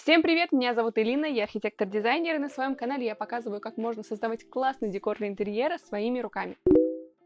Всем привет, меня зовут Элина, я архитектор-дизайнер, и на своем канале я показываю, как можно создавать классный декор для интерьера своими руками.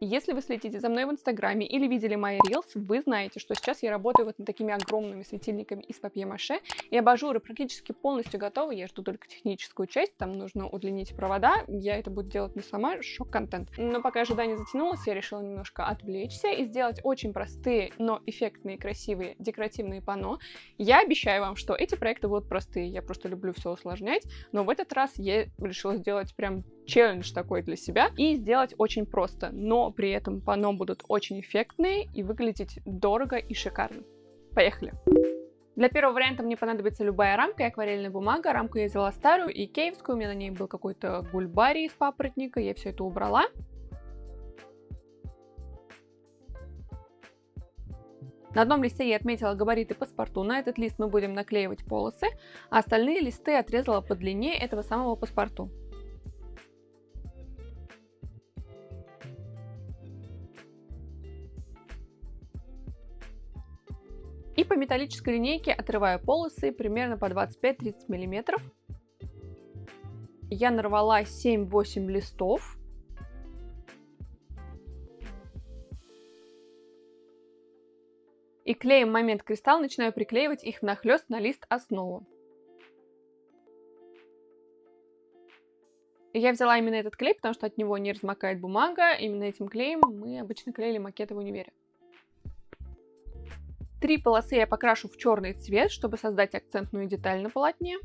Если вы следите за мной в Инстаграме или видели мои Reels, вы знаете, что сейчас я работаю вот над такими огромными светильниками из папье-маше, и абажуры практически полностью готовы, я жду только техническую часть, там нужно удлинить провода, я это буду делать не сама, шок-контент. Но пока ожидание затянулось, я решила немножко отвлечься и сделать очень простые, но эффектные, красивые, декоративные панно. Я обещаю вам, что эти проекты будут простые, я просто люблю все усложнять, но в этот раз я решила сделать прям челлендж такой для себя и сделать очень просто, но при этом панно будут очень эффектные и выглядеть дорого и шикарно. Поехали! Для первого варианта мне понадобится любая рамка и акварельная бумага. Рамку я взяла старую и икеевскую, у меня на ней был какой-то гульбарий из папоротника, я все это убрала. На одном листе я отметила габариты паспорту, на этот лист мы будем наклеивать полосы, а остальные листы отрезала по длине этого самого паспорту. И по металлической линейке отрываю полосы примерно по 25-30 мм. Я нарвала 7-8 листов. И клеем момент кристалл начинаю приклеивать их внахлёст на лист основу. Я взяла именно этот клей, потому что от него не размокает бумага. Именно этим клеем мы обычно клеили макеты в универе. 3 полосы я покрашу в черный цвет, чтобы создать акцентную деталь на полотне.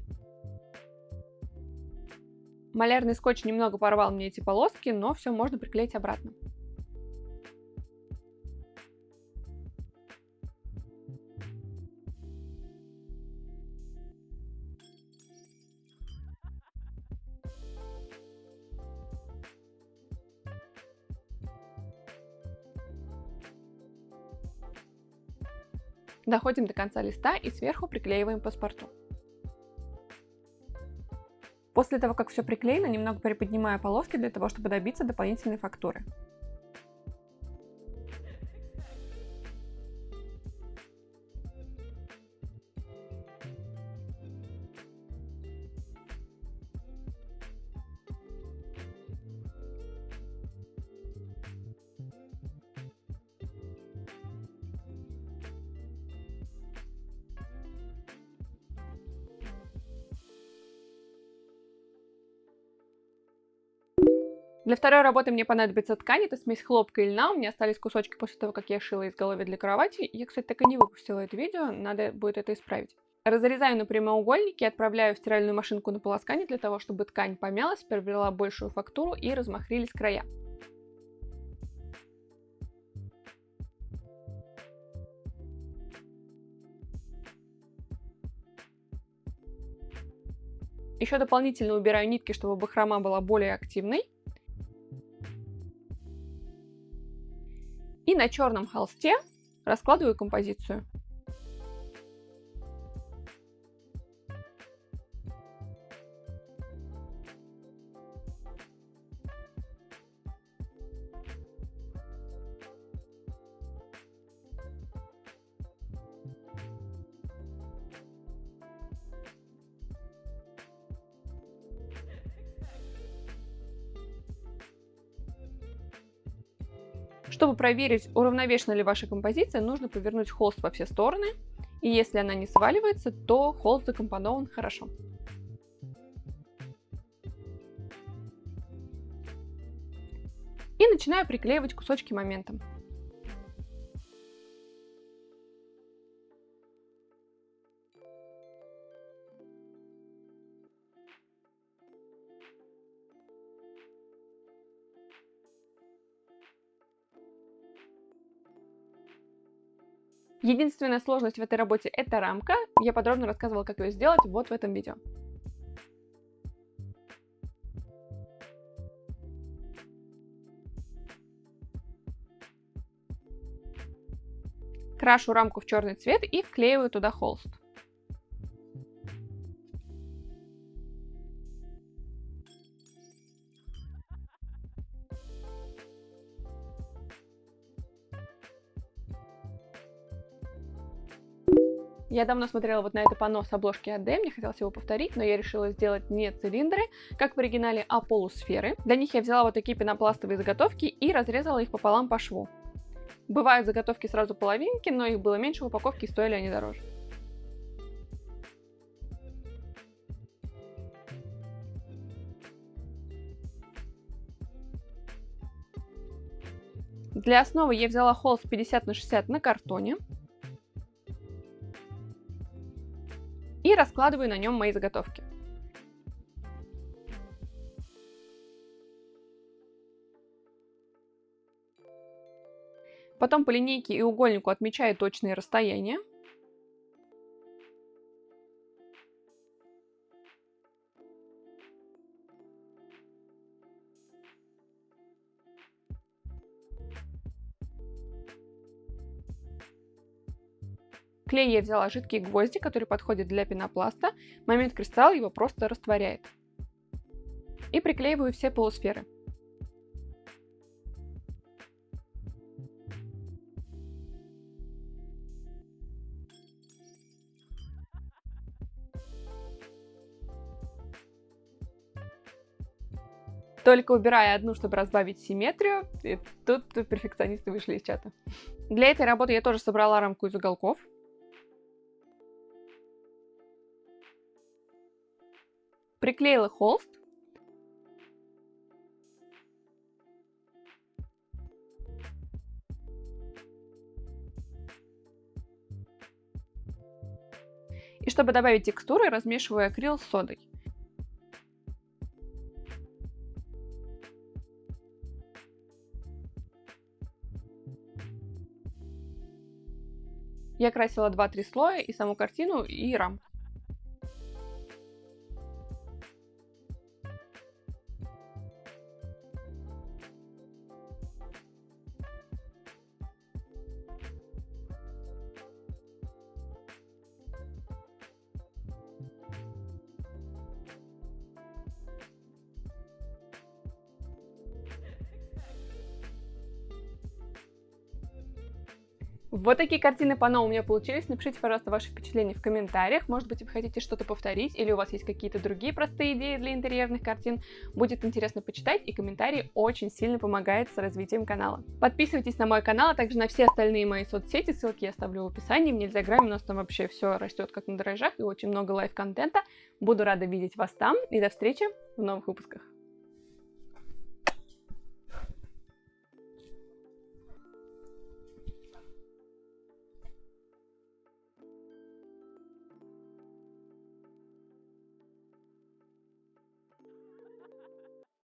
Малярный скотч немного порвал мне эти полоски, но все можно приклеить обратно. Доходим до конца листа и сверху приклеиваем паспорту. После того, как все приклеено, немного приподнимаю полоски для того, чтобы добиться дополнительной фактуры. Для второй работы мне понадобится ткань, это смесь хлопка и льна, у меня остались кусочки после того, как я шила изголовье для кровати. Я, кстати, так и не выпустила это видео, надо будет это исправить. Разрезаю на прямоугольники, отправляю в стиральную машинку на полоскание для того, чтобы ткань помялась, приобрела большую фактуру и размахрились края. Еще дополнительно убираю нитки, чтобы бахрома была более активной. И на черном холсте раскладываю композицию. Чтобы проверить, уравновешена ли ваша композиция, нужно повернуть холст во все стороны. И если она не сваливается, то холст закомпонован хорошо. И начинаю приклеивать кусочки моментом. Единственная сложность в этой работе — это рамка. Я подробно рассказывала, как ее сделать вот в этом видео. Крашу рамку в черный цвет и вклеиваю туда холст. Я давно смотрела вот на это панно с обложки AD, мне хотелось его повторить, но я решила сделать не цилиндры, как в оригинале, а полусферы. Для них я взяла вот такие пенопластовые заготовки и разрезала их пополам по шву. Бывают заготовки сразу половинки, но их было меньше в упаковке и стоили они дороже. Для основы я взяла холст 50×60 на картоне и раскладываю на нем мои заготовки. Потом по линейке и угольнику отмечаю точные расстояния. Клей я взяла жидкие гвозди, которые подходят для пенопласта. Момент кристалл его просто растворяет. И приклеиваю все полусферы. Только убирая одну, чтобы разбавить симметрию, и тут перфекционисты вышли из чата. Для этой работы я тоже собрала рамку из уголков. Приклеила холст. И чтобы добавить текстуры, размешиваю акрил с содой. Я красила 2-3 слоя, и саму картину, и рамку. Вот такие картины панно у меня получились. Напишите, пожалуйста, ваши впечатления в комментариях. Может быть, вы хотите что-то повторить, или у вас есть какие-то другие простые идеи для интерьерных картин. Будет интересно почитать, и комментарии очень сильно помогают с развитием канала. Подписывайтесь на мой канал, а также на все остальные мои соцсети. Ссылки я оставлю в описании. В Нельзяграме у нас там вообще все растет как на дрожжах, и очень много лайв-контента. Буду рада видеть вас там, и до встречи в новых выпусках.